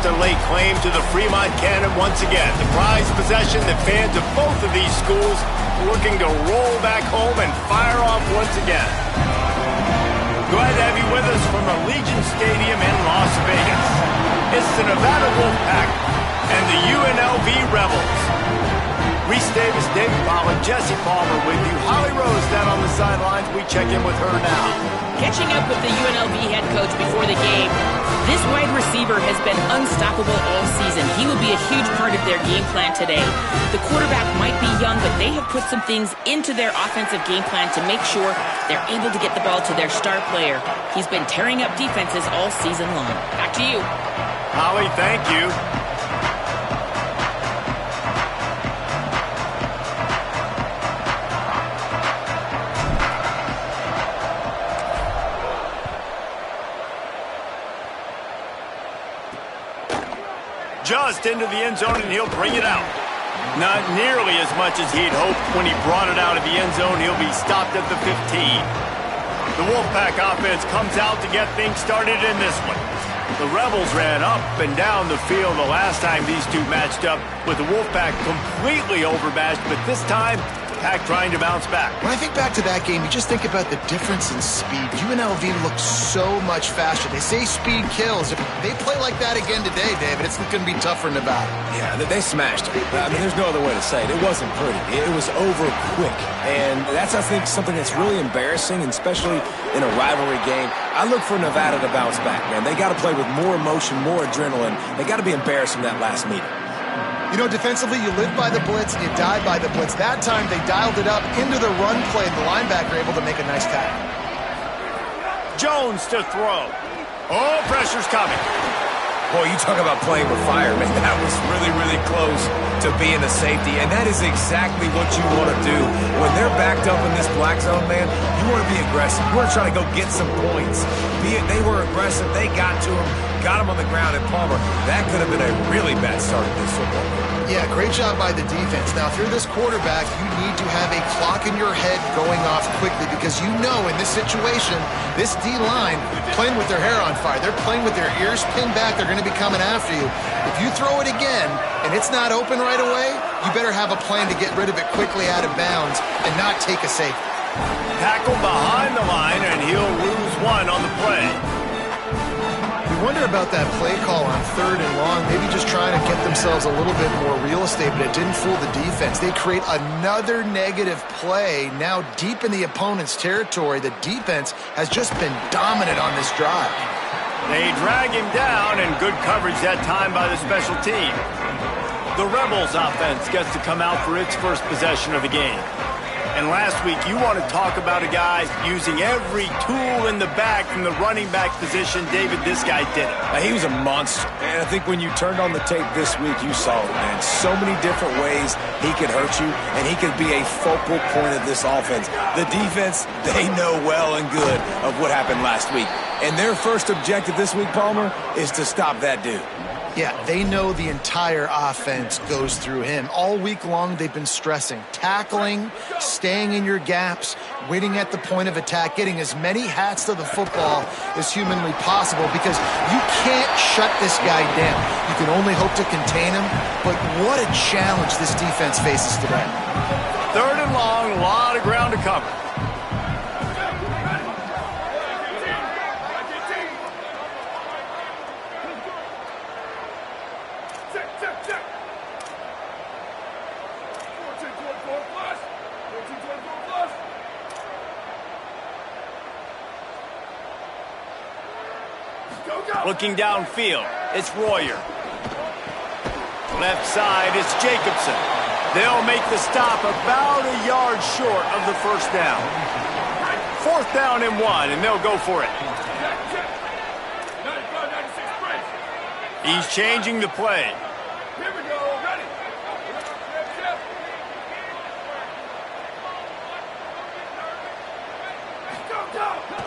to lay claim to the Fremont Cannon once again. The prized possession that fans of both of these schools are looking to roll back home and fire off once again. Glad to have you with us from Allegiant Stadium in Las Vegas. It's the Nevada Wolfpack and the UNLV Rebels. Reese Davis, David Pollack, Jesse Palmer with you. Holly Rose down on the sidelines. We check in with her now. Catching up with the UNLV head coach before the game, this wide receiver has been unstoppable all season. He will be a huge part of their game plan today. The quarterback might be young, but they have put some things into their offensive game plan to make sure they're able to get the ball to their star player. He's been tearing up defenses all season long. Back to you. Holly, thank you. Just into the end zone, and he'll bring it out. Not nearly as much as he'd hoped when he brought it out of the end zone. He'll be stopped at the 15. The Wolfpack offense comes out to get things started in this one. The Rebels ran up and down the field the last time these two matched up, with the Wolfpack completely overmatched, but this time, Pack trying to bounce back. When I think back to that game, you just think about the difference in speed. UNLV looks so much faster. They say speed kills. If they play like that again today, David, it's going to be tough for Nevada. Yeah, they smashed it. I mean, there's no other way to say it. It wasn't pretty. It was over quick. And that's, I think, something that's really embarrassing, and especially in a rivalry game. I look for Nevada to bounce back, man. They got to play with more emotion, more adrenaline. They got to be embarrassed in that last meeting. You know, defensively, you live by the blitz and you die by the blitz. That time, they dialed it up into the run play. The linebacker able to make a nice tackle. Jones to throw. Oh, pressure's coming. Boy, you talk about playing with fire, man. That was really, really close to being a safety, and that is exactly what you want to do. When they're backed up in this black zone, man, you want to be aggressive. You want to try to go get some points. They were aggressive. They got to him, got him on the ground, and Palmer, that could have been a really bad start of this football game. Yeah, great job by the defense. Now, if you're this quarterback, you need to have a clock in your head going off quickly, because you know in this situation, this D-line playing with their hair on fire. They're playing with their ears pinned back. They're going to be coming after you. If you throw it again and it's not open right away, you better have a plan to get rid of it quickly out of bounds and not take a safety. Tackle behind the line, and he'll lose one on the play. You wonder about that play call on 3rd and long, maybe just trying to get themselves a little bit more real estate, but it didn't fool the defense. They create another negative play now deep in the opponent's territory. The defense has just been dominant on this drive. They drag him down, and good coverage that time by the special team. The Rebels offense gets to come out for its first possession of the game. And last week, you want to talk about a guy using every tool in the bag from the running back position. David, this guy did it. He was a monster. And I think when you turned on the tape this week, you saw it, man. So many different ways he could hurt you, and he could be a focal point of this offense. The defense, they know well and good of what happened last week. And their first objective this week, Palmer, is to stop that dude. Yeah, they know the entire offense goes through him. All week long, they've been stressing, tackling, staying in your gaps, waiting at the point of attack, getting as many hats to the football as humanly possible, because you can't shut this guy down. You can only hope to contain him, but what a challenge this defense faces today. 3rd and long, a lot of ground to cover. Looking downfield, it's Royer. Left side, it's Jacobson. They'll make the stop about a yard short of the first down. 4th down and 1, and they'll go for it. He's changing the play. Here we go, ready.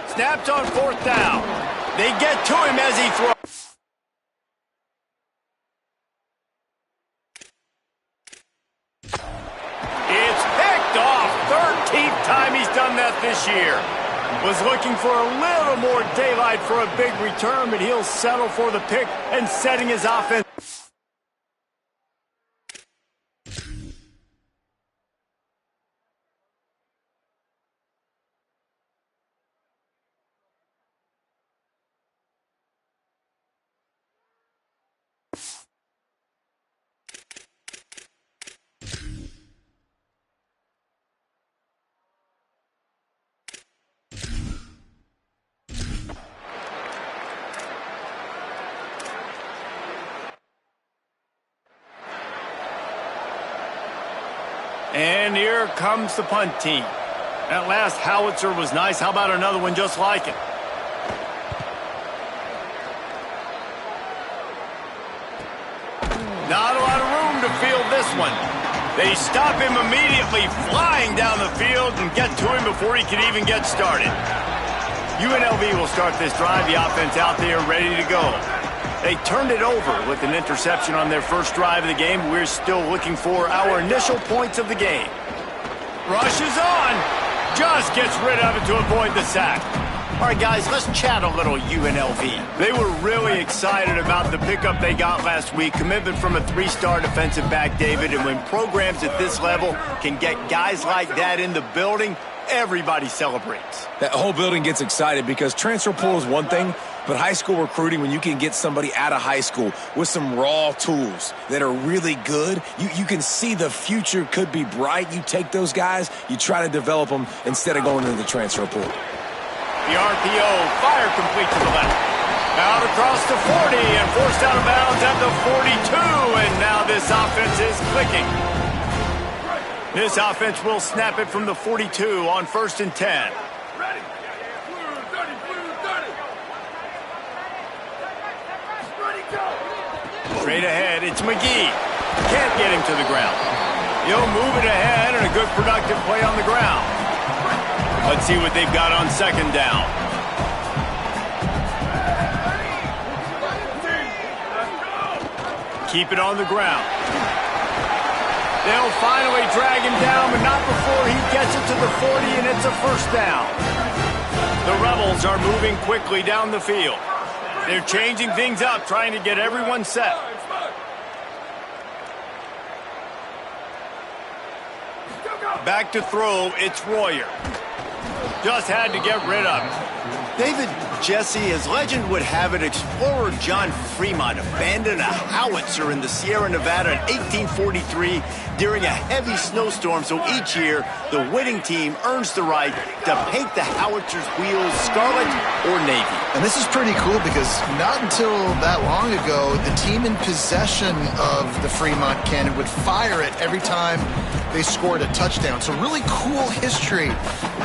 Snapped on 4th down. They get to him as he throws. It's picked off. 13th time he's done that this year. Was looking for a little more daylight for a big return, but he'll settle for the pick and setting his offense. And here comes the punt team. That last howitzer was nice. How about another one just like it? Not a lot of room to field this one. They stop him immediately, flying down the field and get to him before he can even get started. UNLV will start this drive. The offense out there ready to go. They turned it over with an interception on their first drive of the game. We're still looking for our initial points of the game. Rushes on. Just gets rid of it to avoid the sack. All right, guys, let's chat a little UNLV. They were really excited about the pickup they got last week. Commitment from a 3-star defensive back, David. And when programs at this level can get guys like that in the building, everybody celebrates. That whole building gets excited because transfer pool is one thing, but high school recruiting, when you can get somebody out of high school with some raw tools that are really good, you can see the future could be bright. You take those guys, you try to develop them instead of going into the transfer pool. The RPO, fire complete to the left. Out across the 40 and forced out of bounds at the 42, and now this offense is clicking. This offense will snap it from the 42 on 1st and 10. Straight ahead, it's McGee. Can't get him to the ground. He'll move it ahead and a good productive play on the ground. Let's see what they've got on 2nd down. Keep it on the ground. They'll finally drag him down, but not before he gets it to the 40, and it's a 1st down. The Rebels are moving quickly down the field. They're changing things up, trying to get everyone set. Back to throw, it's Royer. Just had to get rid of it. David, Jesse, as legend would have it, explorer John Fremont abandoned a howitzer in the Sierra Nevada in 1843 during a heavy snowstorm, so each year the winning team earns the right to paint the howitzer's wheels scarlet or navy. And this is pretty cool because not until that long ago, the team in possession of the Fremont cannon would fire it every time they scored a touchdown. So really cool history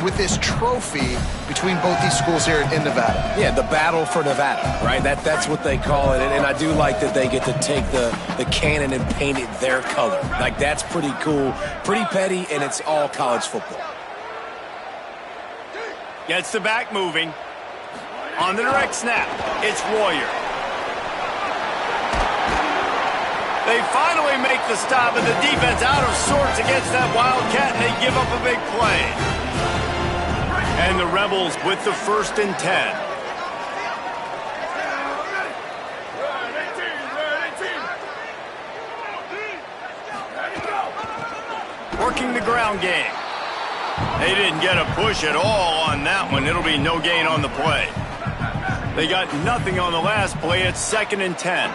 with this trophy between both these schools here in Nevada. Yeah, the battle for Nevada, right? That's what they call it. And I do like that they get to take the cannon and paint it their color. Like, that's pretty cool, pretty petty, and it's all college football. Gets the back moving. On the direct snap, it's Royer. They finally make the stop, and the defense out of sorts against that Wildcat, and they give up a big play. And the Rebels with the 1st and 10. Working the ground game. They didn't get a push at all on that one. It'll be no gain on the play. They got nothing on the last play. It's 2nd and 10.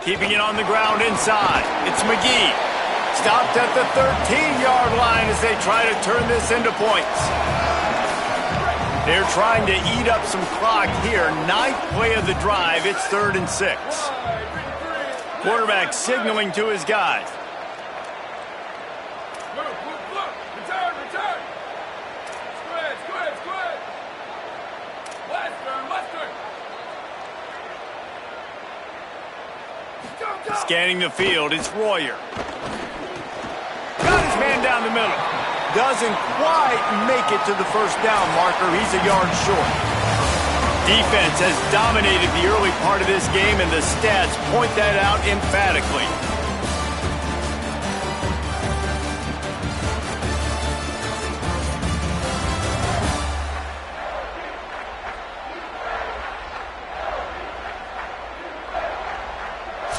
Keeping it on the ground inside. It's McGee. Stopped at the 13-yard line as they try to turn this into points. They're trying to eat up some clock here. 9th play of the drive. It's 3rd and 6. Quarterback signaling to his guys. Scanning the field, it's Royer. Got his man down the the middle. Doesn't quite make it to the first down marker. He's a yard short. Defense has dominated the early part of this game, and the stats point that out emphatically.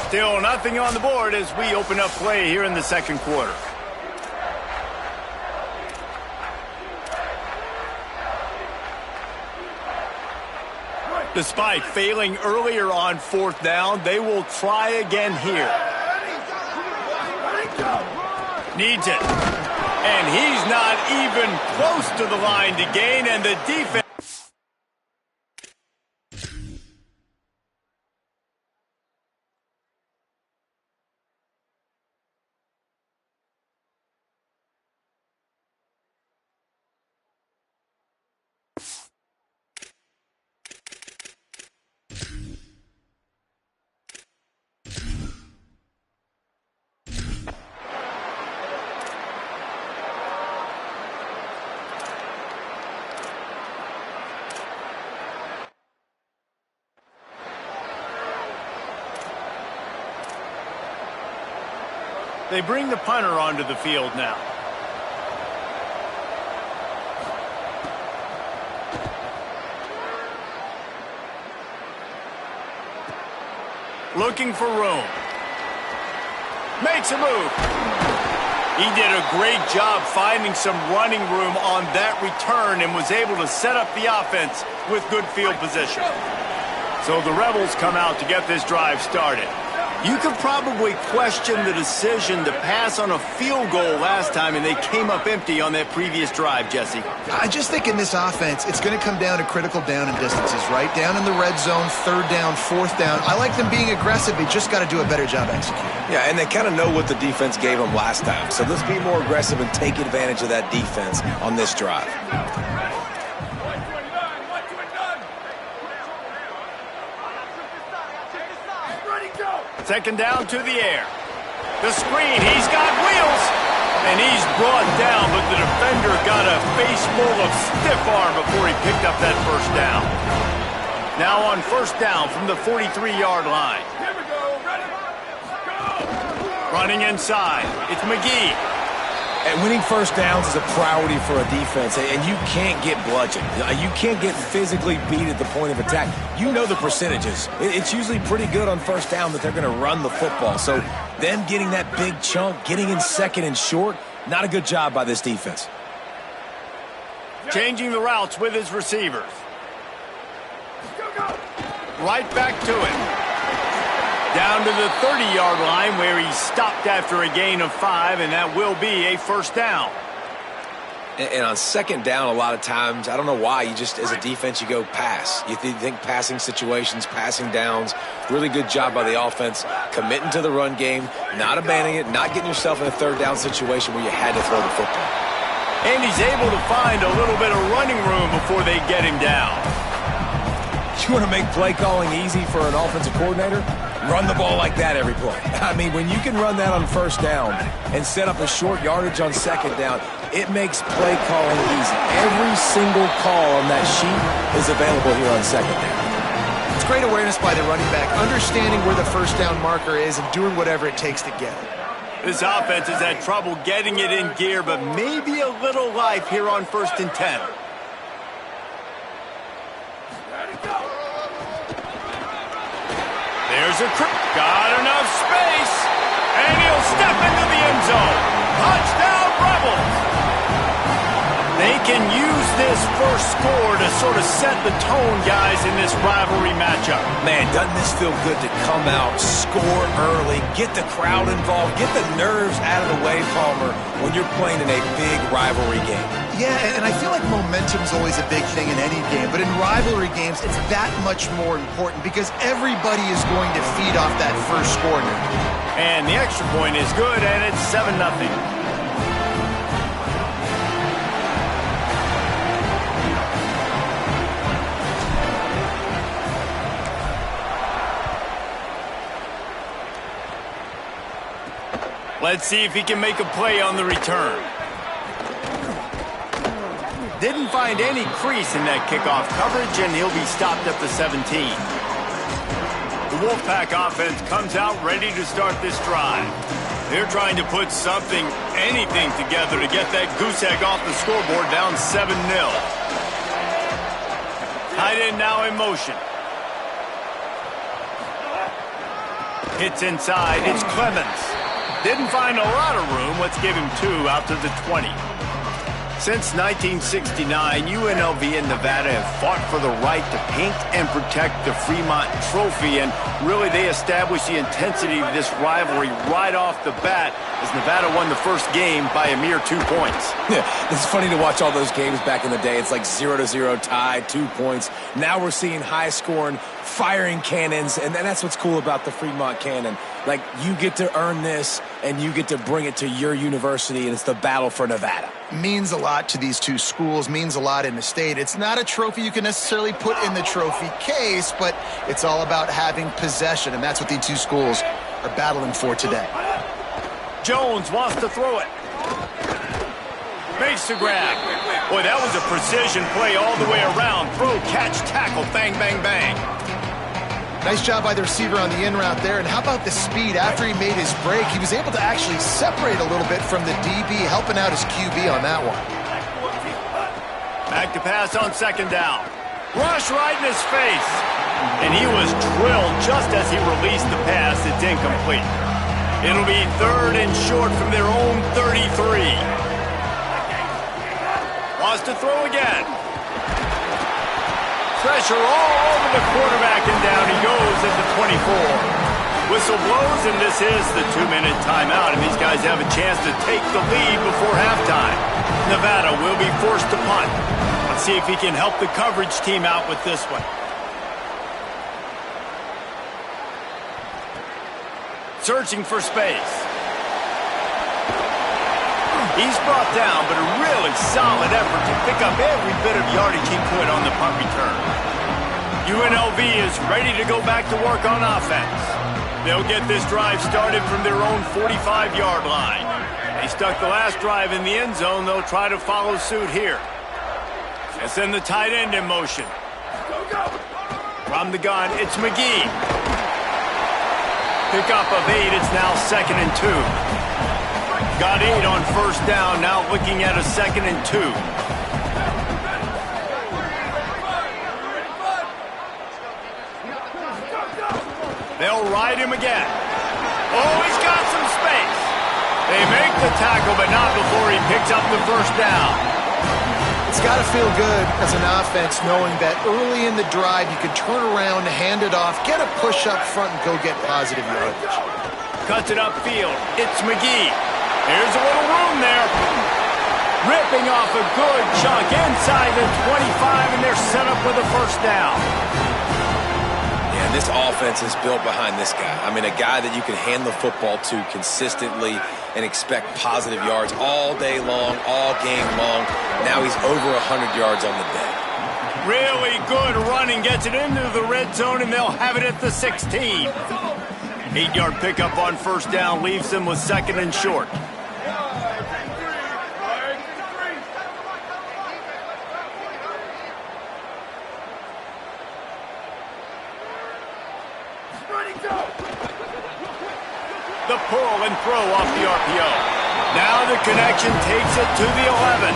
Still nothing on the board as we open up play here in the second quarter. Despite failing earlier on fourth down, they will try again here. Needs it. And he's not even close to the line to gain, and the defense... They bring the punter onto the field now. Looking for room. Makes a move. He did a great job finding some running room on that return and was able to set up the offense with good field position. So the Rebels come out to get this drive started. You could probably question the decision to pass on a field goal last time, and they came up empty on that previous drive, Jesse. I just think in this offense, it's going to come down to critical down and distances, right? Down in the red zone, third down, fourth down. I like them being aggressive. They just got to do a better job executing. Yeah, and they kind of know what the defense gave them last time. So let's be more aggressive and take advantage of that defense on this drive. Second down to the air. The screen, he's got wheels. And he's brought down, but the defender got a face full of stiff arm before he picked up that first down. Now on first down from the 43-yard line. Here we go. Ready? Go! Running inside. It's McGee. And winning first downs is a priority for a defense, and you can't get bludgeoned. You can't get physically beat at the point of attack. You know the percentages. It's usually pretty good on first down that they're going to run the football. So them getting that big chunk, getting in second and short, not a good job by this defense. Changing the routes with his receivers. Right back to it. Down to the 30-yard line where he stopped after a gain of 5, and that will be a first down. And on second down, a lot of times, I don't know why, you just, as a defense, you go pass. You think passing situations, passing downs, really good job by the offense, committing to the run game, not abandoning it, not getting yourself in a third down situation where you had to throw the football. And he's able to find a little bit of running room before they get him down. You want to make play calling easy for an offensive coordinator? Run the ball like that every play. I mean, when you can run that on first down and set up a short yardage on second down, it makes play calling easy. Every single call on that sheet is available here on second down. It's great awareness by the running back, understanding where the first down marker is and doing whatever it takes to get it. This offense has had trouble getting it in gear, but maybe a little life here on 1st and 10. There's a got enough space, and he'll step into the end zone. Touchdown, Rebels! They can use this first score to sort of set the tone, guys, in this rivalry matchup. Man, doesn't this feel good to come out, score early, get the crowd involved, get the nerves out of the way, Palmer, when you're playing in a big rivalry game. Yeah, and I feel like momentum's always a big thing in any game, but in rivalry games, it's that much more important because everybody is going to feed off that first score now. And the extra point is good, and it's 7-0. Let's see if he can make a play on the return. Didn't find any crease in that kickoff coverage, and he'll be stopped at the 17. The Wolfpack offense comes out ready to start this drive. They're trying to put something, anything together to get that goose egg off the scoreboard down 7-0. Tight end now in motion. Hits inside. It's Clemens. Didn't find a lot of room. Let's give him 2 out to the 20. Since 1969, UNLV and Nevada have fought for the right to paint and protect the Fremont Trophy, and really they established the intensity of this rivalry right off the bat as Nevada won the first game by a mere 2 points. Yeah, it's funny to watch all those games back in the day. It's like 0-0 tie, 2 points. Now we're seeing high-scoring, firing cannons, and that's what's cool about the Fremont Cannon. Like, you get to earn this, and you get to bring it to your university, and it's the battle for Nevada. Means a lot to these two schools, means a lot in the state. It's not a trophy you can necessarily put in the trophy case, but it's all about having possession, and that's what these two schools are battling for today. Jones wants to throw it. Makes the grab. Boy, that was a precision play all the way around. Throw, catch, tackle, bang, bang, bang. Nice job by the receiver on the in route there. And how about the speed? After he made his break, he was able to actually separate a little bit from the DB, helping out his QB on that one. Back to pass on 2nd down. Rush right in his face. And he was drilled just as he released the pass. It's incomplete. It'll be 3rd and short from their own 33. Wants to throw again. Pressure all over the quarterback, and down he goes at the 24. Whistle blows, and this is the 2-minute timeout, and these guys have a chance to take the lead before halftime. Nevada will be forced to punt. Let's see if he can help the coverage team out with this one. Searching for space. He's brought down, but a really solid effort to pick up every bit of yardage he could on the punt return. UNLV is ready to go back to work on offense. They'll get this drive started from their own 45-yard line. They stuck the last drive in the end zone. They'll try to follow suit here. They send the tight end in motion. From the gun, it's McGee. Pickup of 8. It's now 2nd and 2. Got 8 on 1st down, now looking at a 2nd and 2. They'll ride him again. Oh, he's got some space. They make the tackle, but not before he picks up the 1st down. It's got to feel good as an offense knowing that early in the drive you can turn around, hand it off, get a push up front, and go get positive yardage. Cuts it upfield. It's McGee. Here's a little room there. Ripping off a good chunk inside the 25, and they're set up with a 1st down. Yeah, this offense is built behind this guy. I mean, a guy that you can hand the football to consistently and expect positive yards all day long, all game long. Now he's over 100 yards on the day. Really good running. Gets it into the red zone, and they'll have it at the 16. 8-yard pickup on 1st down leaves them with 2nd and short. The pull and throw off the RPO. Now the connection takes it to the 11.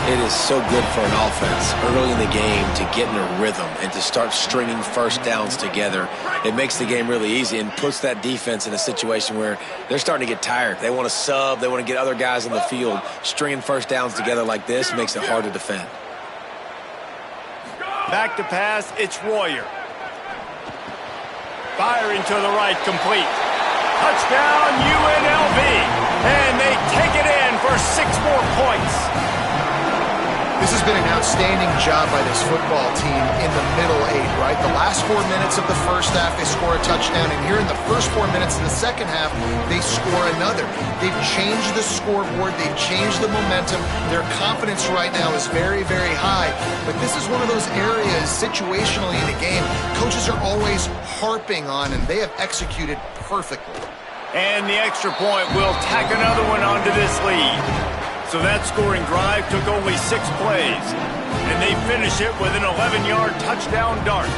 It is so good for an offense early in the game to get in a rhythm and to start stringing 1st downs together. It makes the game really easy and puts that defense in a situation where they're starting to get tired. They want to sub. They want to get other guys on the field. Stringing 1st downs together like this makes it hard to defend. Back to pass. It's Royer. Firing to the right, complete. Touchdown, UNLV. And they take it in for 6 more points. This has been an outstanding job by this football team in the middle 8, right? The last 4 minutes of the 1st half, they score a touchdown, and here in the first 4 minutes of the 2nd half, they score another. They've changed the scoreboard. They've changed the momentum. Their confidence right now is very, very high, but this is one of those areas situationally in a game coaches are always harping on, and they have executed perfectly. And the extra point will tack another one onto this lead. So that scoring drive took only 6 plays, and they finish it with an 11-yard touchdown dart.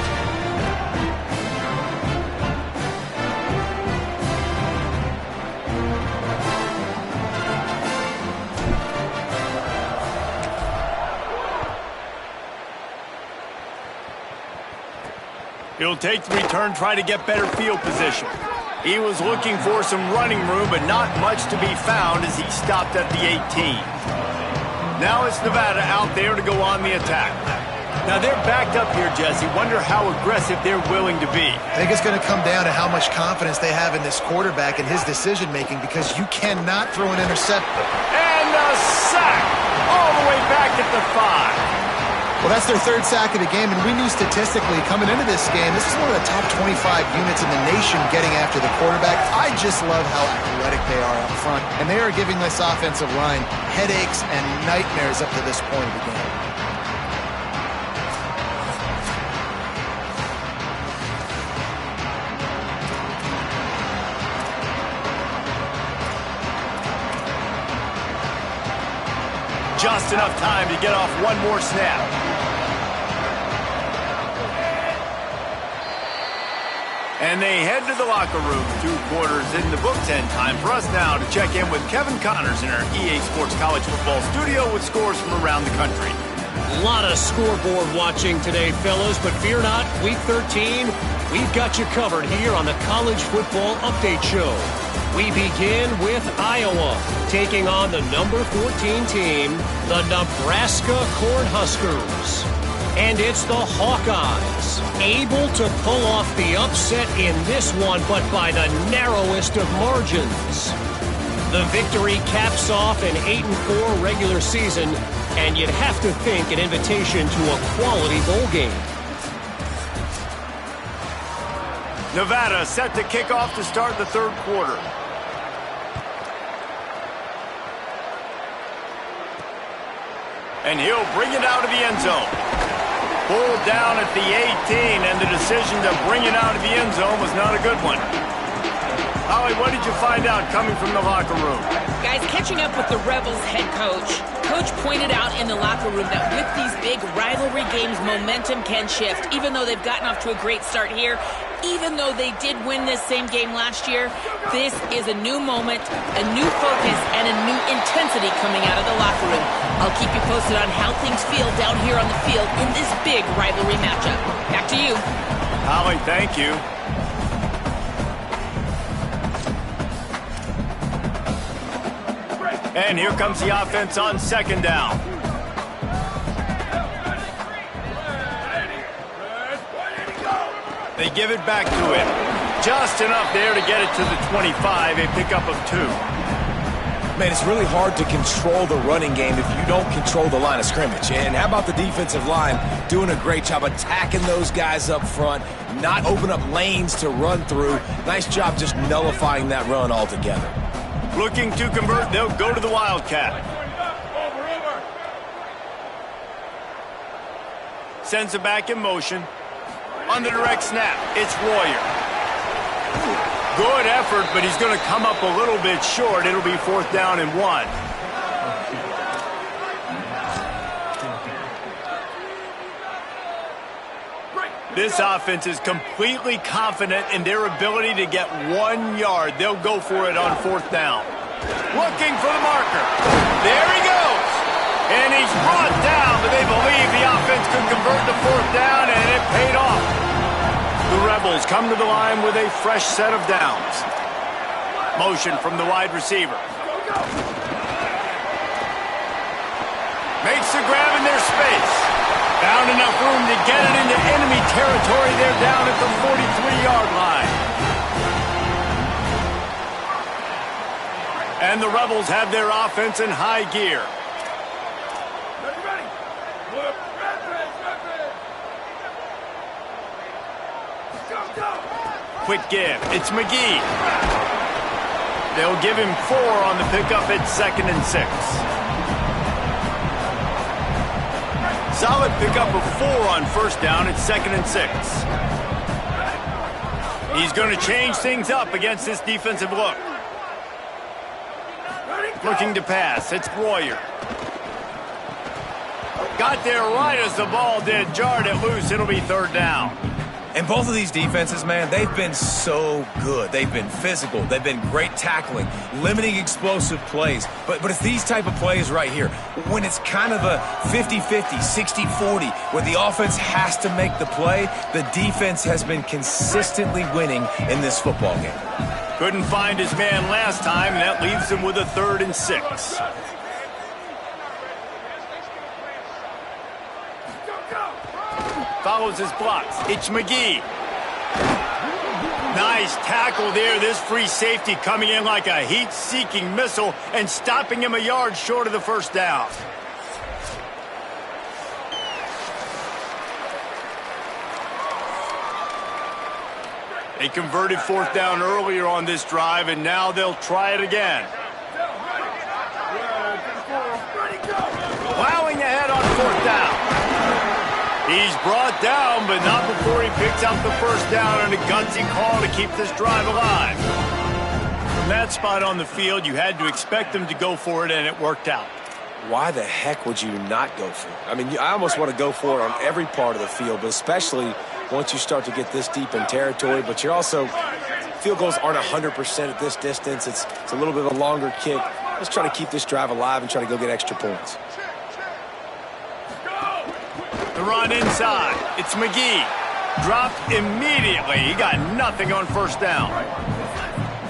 He'll take the return, try to get better field position. He was looking for some running room, but not much to be found as he stopped at the 18. Now it's Nevada out there to go on the attack. Now they're backed up here, Jesse. Wonder how aggressive they're willing to be. I think it's going to come down to how much confidence they have in this quarterback and his decision-making, because you cannot throw an interception. And a sack all the way back at the 5. Well, that's their 3rd sack of the game, and we knew statistically coming into this game, this is one of the top 25 units in the nation getting after the quarterback. I just love how athletic they are up front, and they are giving this offensive line headaches and nightmares up to this point of the game. Just enough time to get off one more snap. And they head to the locker room. 2 quarters in the books, and time for us now to check in with Kevin Connors in our EA Sports College Football studio with scores from around the country. A lot of scoreboard watching today, fellas, but fear not, Week 13, we've got you covered here on the College Football Update Show. We begin with Iowa, taking on the number 14 team, the Nebraska Cornhuskers. And it's the Hawkeyes, able to pull off the upset in this one, but by the narrowest of margins. The victory caps off an 8-4 regular season, and you'd have to think an invitation to a quality bowl game. Nevada set to kick off to start the 3rd quarter. And he'll bring it out of the end zone. Pulled down at the 18, and the decision to bring it out of the end zone was not a good one. Holly, what did you find out coming from the locker room? Guys, catching up with the Rebels head coach. Coach pointed out in the locker room that with these big rivalry games, momentum can shift. Even though they've gotten off to a great start here, even though they did win this same game last year, this is a new moment, a new focus, and a new intensity coming out of the locker room. I'll keep you posted on how things feel down here on the field in this big rivalry matchup. Back to you. Holly, thank you. And here comes the offense on 2nd down. They give it back to him. Just enough there to get it to the 25, a pickup of 2. Man, it's really hard to control the running game if you don't control the line of scrimmage. And how about the defensive line doing a great job attacking those guys up front, not open up lanes to run through. Nice job just nullifying that run altogether. Looking to convert, they'll go to the Wildcat. Sends it back in motion. On the direct snap, it's Royer. Good effort, but he's going to come up a little bit short. It'll be 4th down and 1. This offense is completely confident in their ability to get 1 yard. They'll go for it on 4th down. Looking for the marker. There he goes. And he's brought down, but they believe the offense could convert to 4th down, and it paid off. The Rebels come to the line with a fresh set of downs. Motion from the wide receiver. Makes the grab in their space. Found enough room to get it into enemy territory. They're down at the 43-yard line. And the Rebels have their offense in high gear. Quick give. It's McGee. They'll give him 4 on the pickup at 2nd and 6. Solid pickup of 4 on 1st down at 2nd and 6. He's going to change things up against this defensive look. Looking to pass. It's Royer. Got there right as the ball did. Jarred it loose. It'll be third down. And both of these defenses, man, they've been so good. They've been physical. They've been great tackling, limiting explosive plays. But it's these type of plays right here, when it's kind of a 50-50, 60-40, where the offense has to make the play, the defense has been consistently winning in this football game. Couldn't find his man last time, and that leaves him with a 3rd and 6. Follows his blocks. It's McGee. Nice tackle there. This free safety coming in like a heat-seeking missile and stopping him a yard short of the first down. They converted 4th down earlier on this drive, and now they'll try it again. Plowing ahead on 4th down. He's brought down, but not before he picks up the first down on a gutsy call to keep this drive alive. From that spot on the field, you had to expect them to go for it, and it worked out. Why the heck would you not go for it? I mean, I almost want to go for it on every part of the field, but especially once you start to get this deep in territory. But you're also, field goals aren't 100% at this distance. It's a little bit of a longer kick. Let's try to keep this drive alive and try to go get extra points. The run inside. It's McGee. Dropped immediately. He got nothing on first down.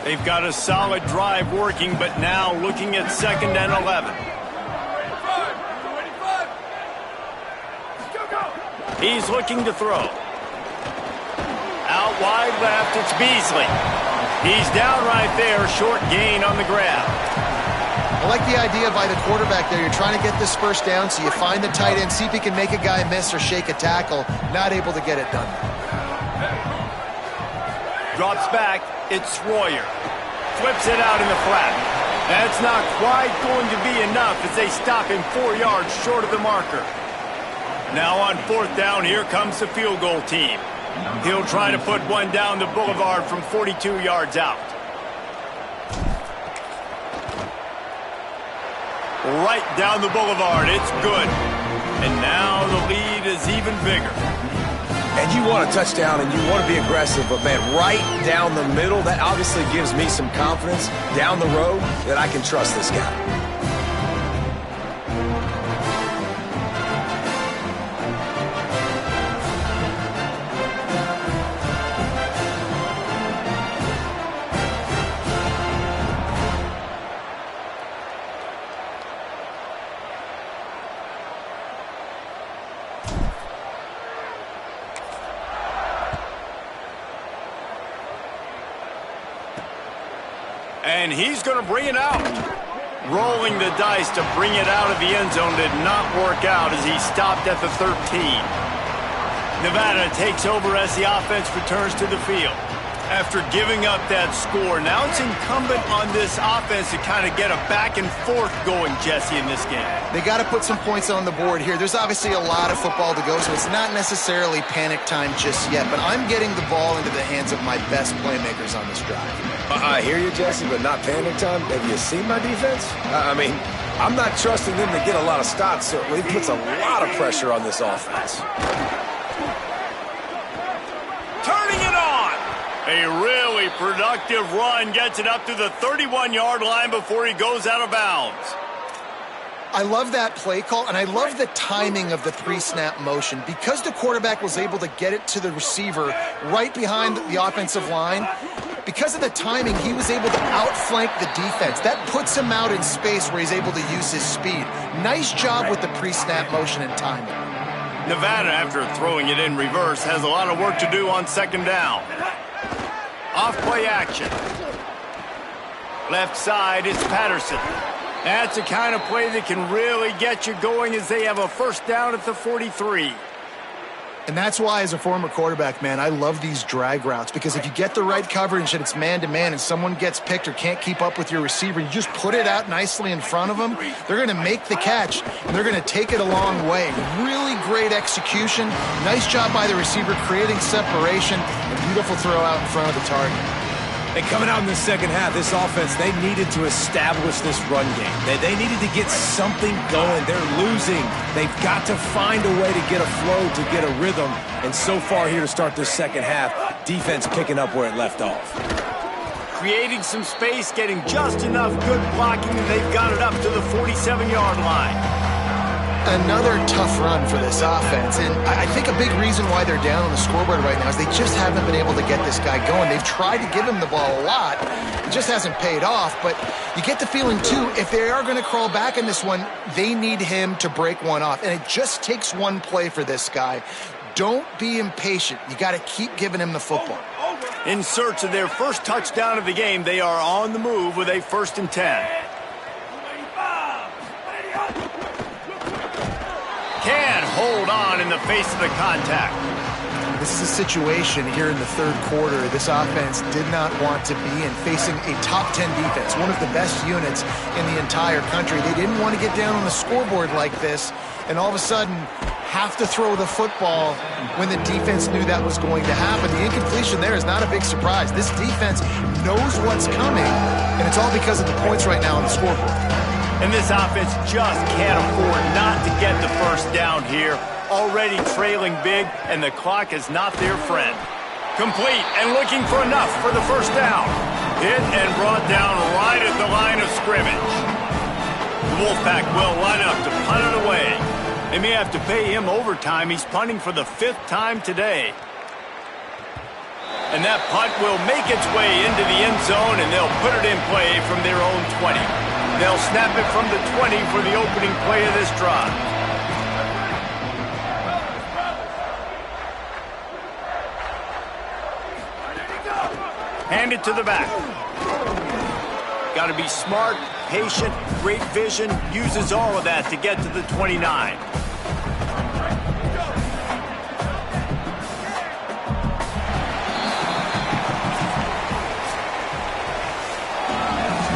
They've got a solid drive working, but now looking at 2nd and 11. He's looking to throw. Out wide left, it's Beasley. He's down right there, short gain on the grab. I like the idea by the quarterback there. You're trying to get this first down, so you find the tight end, see if he can make a guy miss or shake a tackle. Not able to get it done. Drops back. It's Royer. Flips it out in the flat. That's not quite going to be enough as they stop him 4 yards short of the marker. Now on 4th down, here comes the field goal team. He'll try to put one down the boulevard from 42 yards out. Right down the boulevard. It's good. And now the lead is even bigger. And you want a touchdown and you want to be aggressive, but man, right down the middle, that obviously gives me some confidence down the road that I can trust this guy. And he's going to bring it out. Rolling the dice to bring it out of the end zone did not work out as he stopped at the 13. Nevada takes over as the offense returns to the field. After giving up that score, now it's incumbent on this offense to kind of get a back and forth going, Jesse, in this game. They got to put some points on the board here. There's obviously a lot of football to go, so it's not necessarily panic time just yet, but I'm getting the ball into the hands of my best playmakers on this drive. I hear you, Jesse, but not panic time. Have you seen my defense? I mean, I'm not trusting them to get a lot of stops, so it puts a lot of pressure on this offense. Turning it on! A really productive run gets it up to the 31-yard line before he goes out of bounds. I love that play call, and I love the timing of the pre-snap motion. Because the quarterback was able to get it to the receiver right behind the offensive line, because of the timing, he was able to outflank the defense. That puts him out in space where he's able to use his speed. Nice job with the pre-snap motion and timing. Nevada, after throwing it in reverse, has a lot of work to do on 2nd down. Off-play action. Left side, it's Patterson. That's the kind of play that can really get you going as they have a first down at the 43. And that's why, as a former quarterback, man, I love these drag routes, because if you get the right coverage and it's man-to-man and someone gets picked or can't keep up with your receiver, you just put it out nicely in front of them, they're going to make the catch, and they're going to take it a long way. Really great execution. Nice job by the receiver creating separation. A beautiful throw out in front of the target. And coming out in the second half, this offense, they needed to establish this run game. They needed to get something going. They're losing. They've got to find a way to get a flow, to get a rhythm. And so far here to start this second half, defense picking up where it left off. Creating some space, getting just enough good blocking, and they've got it up to the 47-yard line. Another tough run for this offense, and I think a big reason why they're down on the scoreboard right now is they just haven't been able to get this guy going. They've tried to give him the ball a lot. It just hasn't paid off, but you get the feeling, too, if they are going to crawl back in this one, they need him to break one off, and it just takes one play for this guy. Don't be impatient. You got to keep giving him the football. In search of their first touchdown of the game, they are on the move with a 1st and 10. Can hold on in the face of the contact. This is a situation here in the third quarter this offense did not want to be in, facing a top 10 defense, one of the best units in the entire country. They didn't want to get down on the scoreboard like this and all of a sudden have to throw the football when the defense knew that was going to happen. The incompletion there is not a big surprise. This defense knows what's coming, and it's all because of the points right now on the scoreboard. And this offense just can't afford not to get the first down here. Already trailing big, and the clock is not their friend. Complete and looking for enough for the first down. Hit and brought down right at the line of scrimmage. The Wolfpack will line up to punt it away. They may have to pay him overtime. He's punting for the 5th time today. And that punt will make its way into the end zone, and they'll put it in play from their own 20. They'll snap it from the 20 for the opening play of this drive. Hand it to the back. Got to be smart, patient, great vision, uses all of that to get to the 29.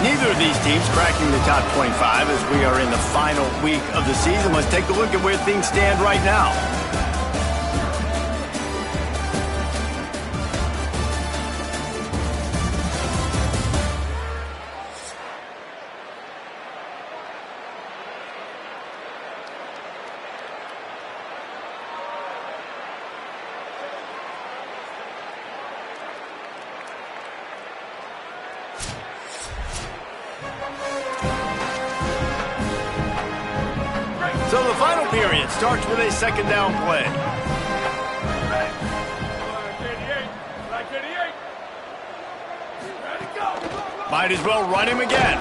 Neither of these teams cracking the top 25 as we are in the final week of the season. Let's take a look at where things stand right now. So the final period starts with a 2nd down play. Might as well run him again.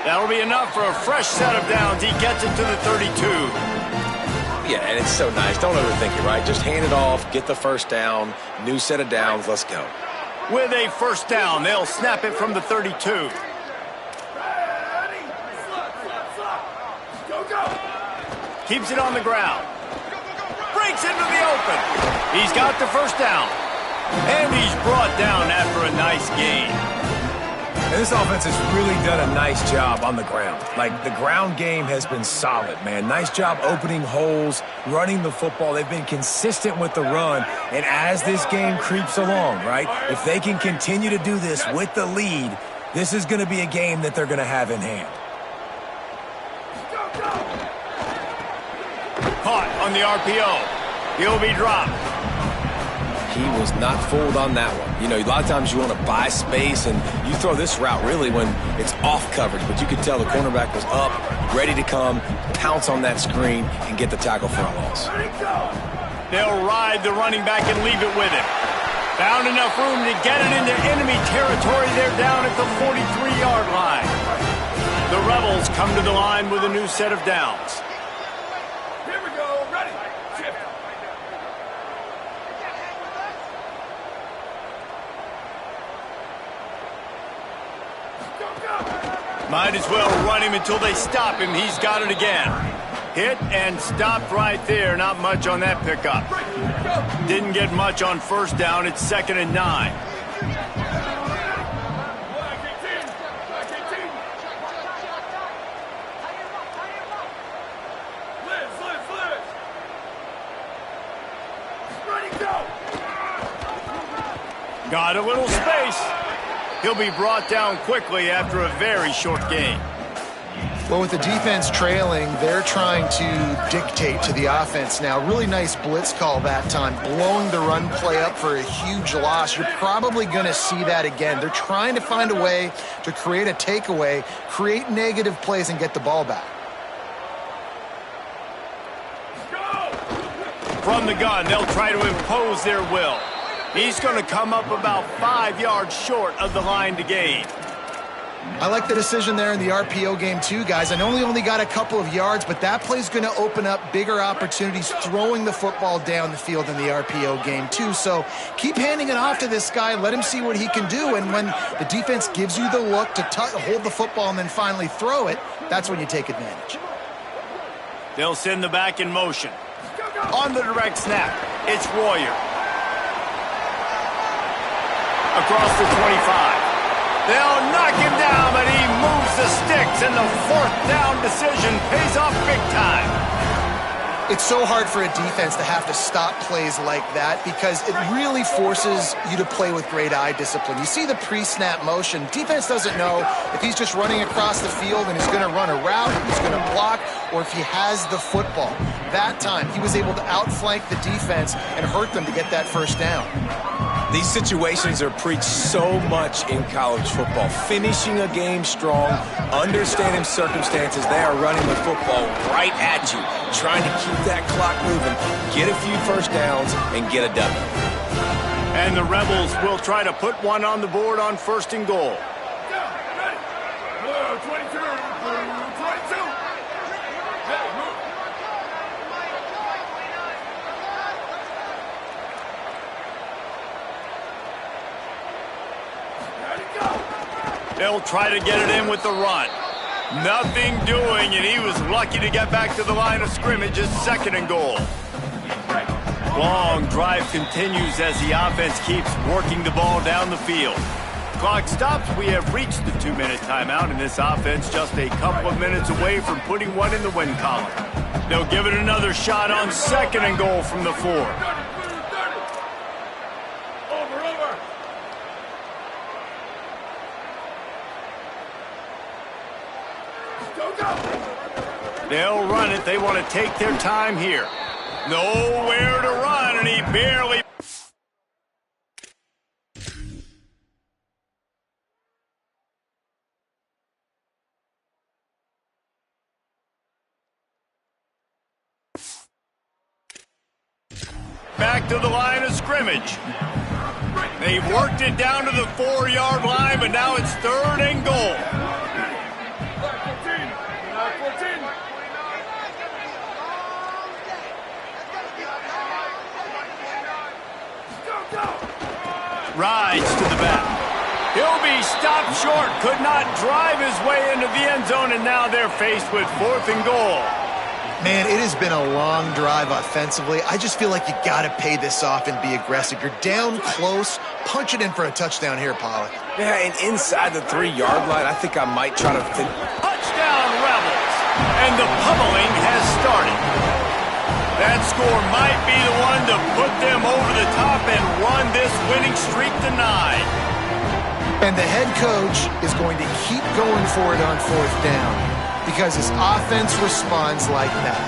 That'll be enough for a fresh set of downs. He gets it to the 32. Yeah, and it's so nice. Don't overthink it, right? Just hand it off, get the first down, new set of downs, let's go. With a 1st down, they'll snap it from the 32. Keeps it on the ground. Breaks into the open. He's got the 1st down. And he's brought down after a nice gain. And this offense has really done a nice job on the ground. Like, the ground game has been solid, man. Nice job opening holes, running the football. They've been consistent with the run. And as this game creeps along, right, if they can continue to do this with the lead, this is going to be a game that they're going to have in hand. Caught on the RPO. He'll be dropped. He was not fooled on that one. You know, a lot of times you want to buy space, and you throw this route really when it's off coverage. But you could tell the cornerback was up, ready to come, pounce on that screen, and get the tackle for a loss. They'll ride the running back and leave it with him. Found enough room to get it into enemy territory. They're down at the 43-yard line. The Rebels come to the line with a new set of downs. Might as well run him until they stop him. He's got it again. Hit and stopped right there. Not much on that pickup. Didn't get much on 1st down. It's 2nd and 9. Got a little space. He'll be brought down quickly after a very short gain. Well, with the defense trailing, they're trying to dictate to the offense now. Really nice blitz call that time, blowing the run play up for a huge loss. You're probably going to see that again. They're trying to find a way to create a takeaway, create negative plays, and get the ball back. From the gun, they'll try to impose their will. He's going to come up about 5 yards short of the line to gain. I like the decision there in the RPO game too, guys. I know he only got a couple of yards, but that play's going to open up bigger opportunities throwing the football down the field in the RPO game too. So keep handing it off to this guy. Let him see what he can do. And when the defense gives you the look to hold the football and then finally throw it, that's when you take advantage. They'll send the back in motion. On the direct snap, it's Royer. Across the 25. They'll knock him down, but he moves the sticks, and the fourth down decision pays off big time. It's so hard for a defense to have to stop plays like that because it really forces you to play with great eye discipline. You see the pre-snap motion. Defense doesn't know if he's just running across the field and he's going to run a route, he's going to block, or if he has the football. That time, he was able to outflank the defense and hurt them to get that first down. These situations are preached so much in college football. Finishing a game strong, understanding circumstances. They are running the football right at you, trying to keep that clock moving, get a few first downs, and get a W. And the Rebels will try to put one on the board on 1st and goal. 22. They'll try to get it in with the run. Nothing doing, and he was lucky to get back to the line of scrimmage. It's 2nd and goal. Long drive continues as the offense keeps working the ball down the field. Clock stops. We have reached the 2-minute timeout, and this offense just a couple of minutes away from putting one in the win column. They'll give it another shot on 2nd and goal from the 4. They'll run it. They want to take their time here. Nowhere to run, and he barely... Back to the line of scrimmage. They've worked it down to the 4-yard line, but now it's 3rd and goal. Rides to the back. He'll be stopped short. Could not drive his way into the end zone, and now they're faced with 4th and goal. Man, it has been a long drive offensively. I just feel like you got to pay this off and be aggressive. You're down close. Punch it in for a touchdown here, Pollack. Yeah, and inside the 3-yard line, I think I might try to... Touchdown, Rebels! And the pummeling has started. That score might be the one to put them over the top and run this winning streak to 9. And the head coach is going to keep going for it on 4th down because his offense responds like that.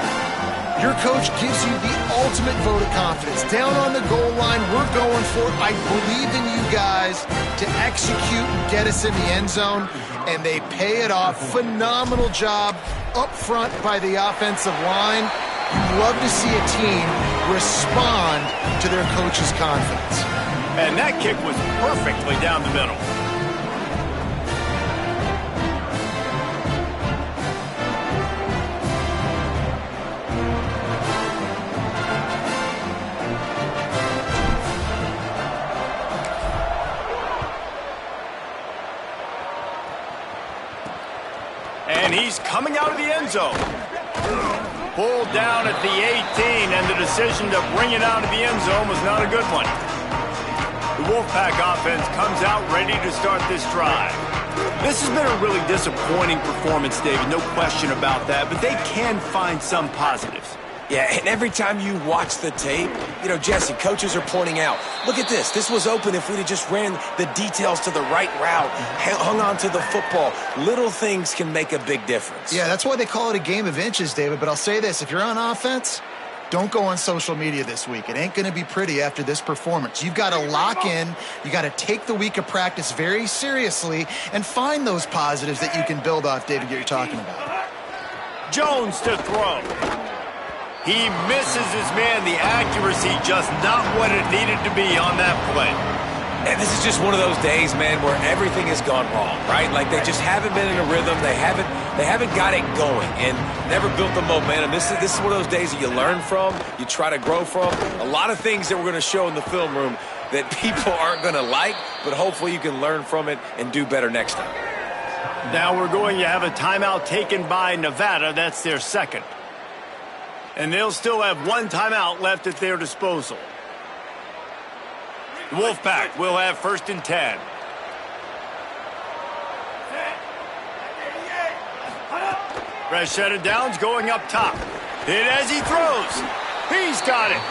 Your coach gives you the ultimate vote of confidence. Down on the goal line, we're going for it. I believe in you guys to execute and get us in the end zone, and they pay it off. Phenomenal job up front by the offensive line. You love to see a team respond to their coach's confidence. And that kick was perfectly down the middle. And he's coming out of the end zone. Pulled down at the 18, and the decision to bring it out of the end zone was not a good one. The Wolfpack offense comes out ready to start this drive. This has been a really disappointing performance, David, no question about that, but they can find some positives. Yeah, and every time you watch the tape, you know, Jesse, coaches are pointing out, look at this. This was open if we'd have just ran the details to the right route, hung on to the football. Little things can make a big difference. Yeah, that's why they call it a game of inches, David. But I'll say this, if you're on offense, don't go on social media this week. It ain't going to be pretty after this performance. You've got to lock in. You got to take the week of practice very seriously and find those positives that you can build off, David, that you're talking about. Jones to throw. He misses his man. The accuracy just not what it needed to be on that play. And this is just one of those days, man, where everything has gone wrong, right? Like they just haven't been in a rhythm. They haven't got it going and never built the momentum. This is one of those days that you learn from, you try to grow from. A lot of things that we're going to show in the film room that people aren't going to like, but hopefully you can learn from it and do better next time. Now we're going to have a timeout taken by Nevada. That's their second. And they'll still have one timeout left at their disposal. The Wolfpack will have 1st and 10. Rashad Downs going up top. Hit as he throws. He's got it.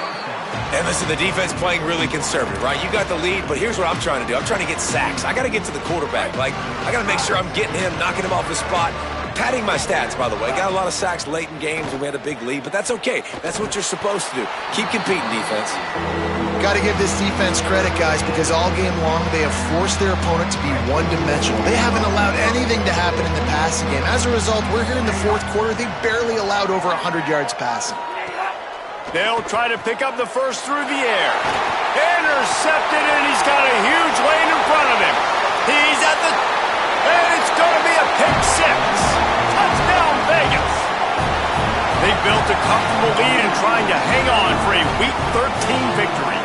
And listen, the defense playing really conservative, right? You got the lead, but here's what I'm trying to do. I'm trying to get sacks. I got to get to the quarterback. Like, I got to make sure I'm getting him, knocking him off his spot. Padding my stats, by the way. Got a lot of sacks late in games when we had a big lead, but that's okay. That's what you're supposed to do. Keep competing, defense. Got to give this defense credit, guys, because all game long they have forced their opponent to be one-dimensional. They haven't allowed anything to happen in the passing game. As a result, we're here in the fourth quarter. They barely allowed over 100 yards passing. They'll try to pick up the first through the air. Intercepted, and he's got a huge lane in front of him. He's at the... and it's going to be a pick six. Touchdown, Vegas. They built a comfortable lead and trying to hang on for a Week 13 victory.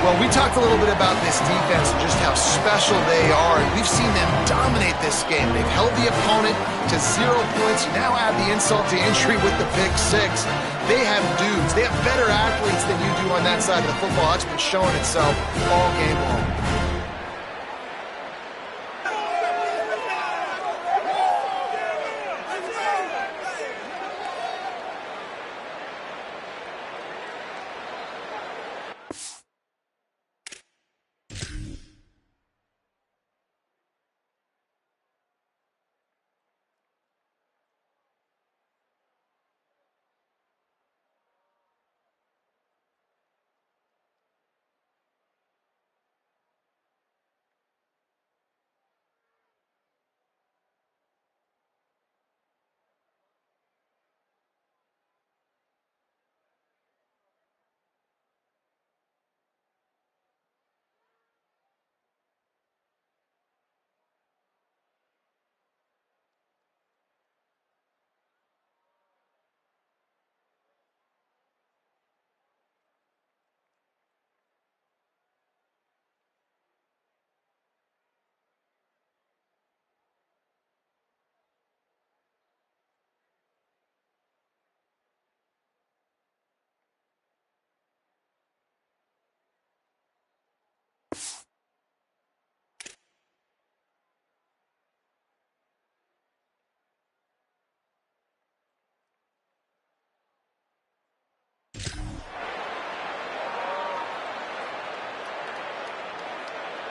Well, we talked a little bit about this defense and just how special they are, and we've seen them dominate this game. They've held the opponent to 0 points. You now add the insult to injury with the pick six. They have dudes. They have better athletes than you do on that side of the football. It's been showing itself all game long.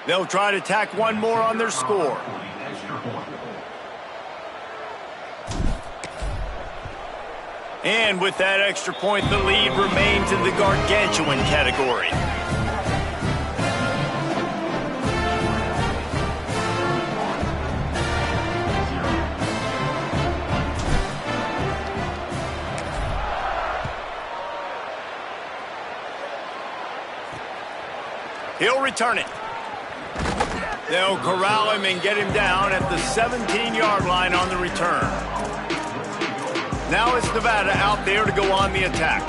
They'll try to tack one more on their score. And with that extra point, the lead remains in the gargantuan category. He'll return it. They'll corral him and get him down at the 17-yard line on the return. Now it's Nevada out there to go on the attack.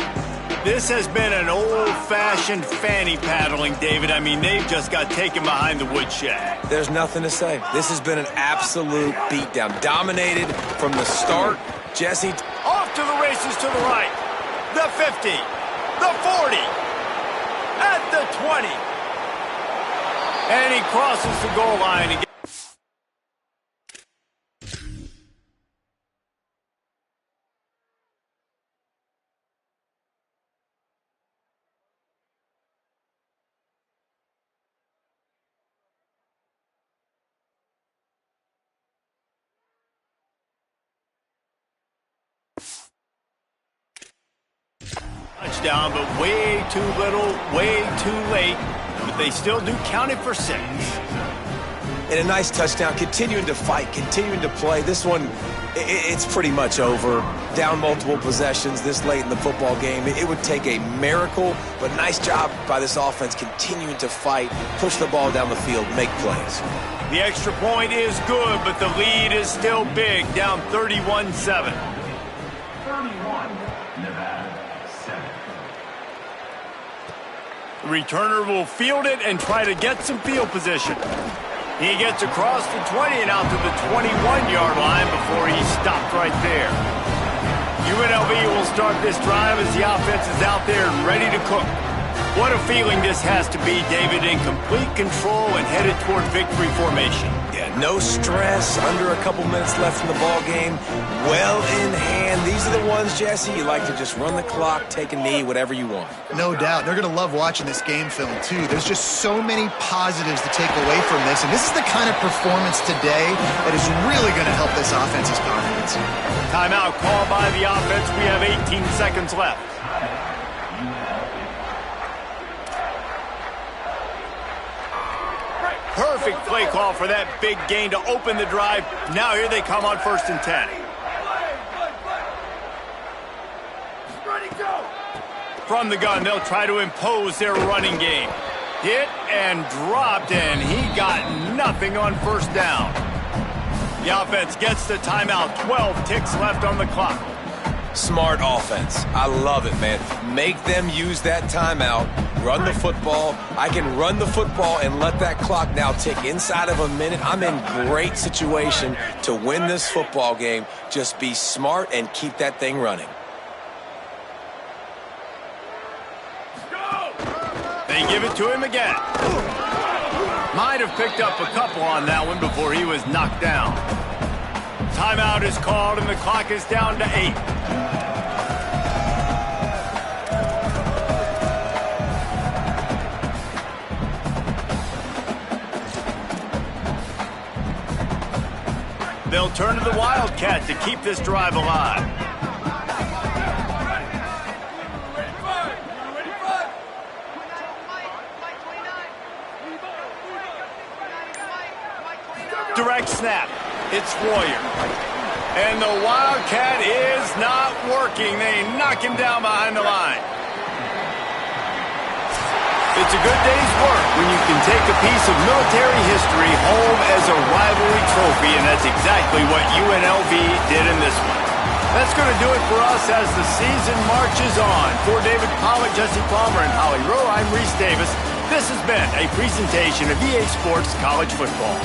This has been an old-fashioned fanny paddling, David. I mean, they've just got taken behind the woodshed. There's nothing to say. This has been an absolute beatdown. Dominated from the start. Jesse. Off to the races to the right. The 50. The 40. At the 20. And he crosses the goal line again. touchdown, but way too little, way too late. But they still do count it for 6. And a nice touchdown, continuing to fight, continuing to play. This one, it's pretty much over. Down multiple possessions this late in the football game. It would take a miracle, but nice job by this offense continuing to fight, push the ball down the field, make plays. The extra point is good, but the lead is still big, down 31-7. 31, Nevada, 7. The returner will field it and try to get some field position. He gets across the 20 and out to the 21-yard line before he stopped right there. UNLV will start this drive as the offense is out there and ready to cook. What a feeling this has to be, David, in complete control and headed toward victory formation. Yeah, no stress, under a couple minutes left in the ball game, well in hand. These are the ones, Jesse, you like to just run the clock, take a knee, whatever you want. No doubt. They're going to love watching this game film, too. There's just so many positives to take away from this, and this is the kind of performance today that is really going to help this offense's confidence. Timeout called by the offense. We have 18 seconds left. Perfect play call for that big gain to open the drive. Now here they come on 1st and 10. From the gun, they'll try to impose their running game. Hit and dropped, and he got nothing on 1st down. The offense gets the timeout. 12 ticks left on the clock. Smart offense. I love it, man. Make them use that timeout. Run the football. I can run the football and let that clock now tick inside of a minute. I'm in great situation to win this football game. Just be smart and keep that thing running. They give it to him again. Might have picked up a couple on that one before he was knocked down. Timeout is called and the clock is down to 8. They'll turn to the Wildcat to keep this drive alive. Direct snap. It's Royer. And the Wildcat is not working. They knock him down behind the line. It's a good day's work when you can take a piece of military history home as a rivalry trophy, and that's exactly what UNLV did in this one. That's going to do it for us as the season marches on. For David Pollack, Jesse Palmer, and Holly Rowe, I'm Reese Davis. This has been a presentation of EA Sports College Football.